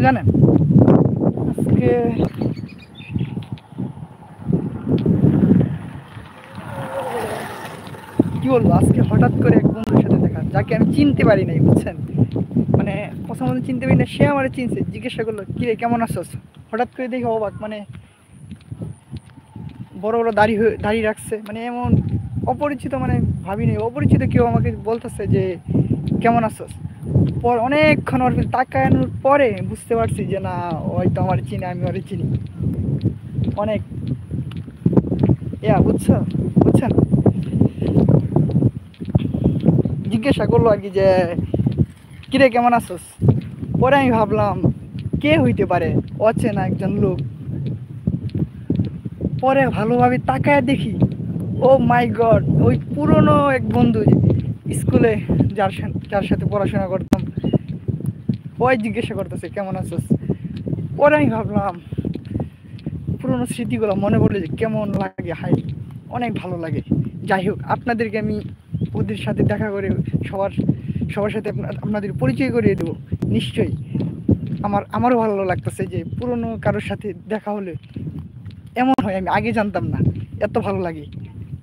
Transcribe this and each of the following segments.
জানেন? আজকে কি বলবো, আজকে হঠাৎ করে এক বন্ধুর সাথে দেখা, যাকে আমি চিনতে পারি নাই, বুঝছেন? মানে কথা মতো চিনতে পারি না, সে আমার চিনছে, জিজ্ঞাসা করলো কিরে কেমন আছোস। হঠাৎ করে দেখে অবাক, মানে বড় বড় দাড়ি রাখছে, মানে এমন অপরিচিত, মানে ভাবিনি অপরিচিত কেউ আমাকে বলতেছে যে কেমন আছোস। পর অনেকক্ষণ ওর তাকানোর পরে বুঝতে পারছি যে না, হয়তো আমার চিনি, আমি ওরে চিনি। অনেক বুঝছো, বুঝছেন? জিজ্ঞাসা করলো আর কি যে কিরে কেমন আছোস। পরে আমি ভাবলাম কে হইতে পারে, অচেনা একজন লোক। পরে ভালোভাবে তাকায় দেখি, ও মাই গড, ওই পুরনো এক বন্ধু, স্কুলে যার সাথে পড়াশোনা করতাম, ওই জিজ্ঞাসা করতেছে কেমন আছোস। পরে আমি ভাবলাম পুরনো স্মৃতিগুলো মনে পড়লে যে কেমন লাগে, হাই অনেক ভালো লাগে। যাই হোক, আপনাদেরকে আমি ওদের সাথে দেখা করে সবার সবার সাথে আপনাদের পরিচয় করিয়ে দেবো নিশ্চয়ই। আমারও ভালো লাগতেছে যে পুরনো কারোর সাথে দেখা হলে এমন হয়, আমি আগে জানতাম না এত ভালো লাগে।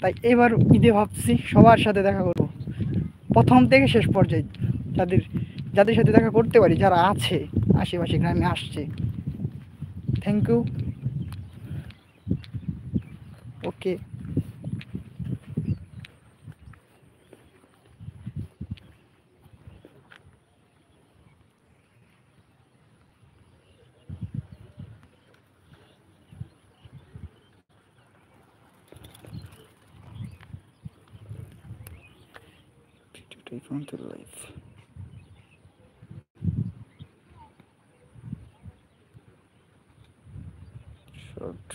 তাই এবার ঈদে ভাবছি সবার সাথে দেখা করবো, প্রথম থেকে শেষ পর্যায়ে যাদের যাদের সাথে দেখা করতে পারি, যারা আছে আশেপাশে গ্রামে আসছে। Thank you. Okay. From the life. Short.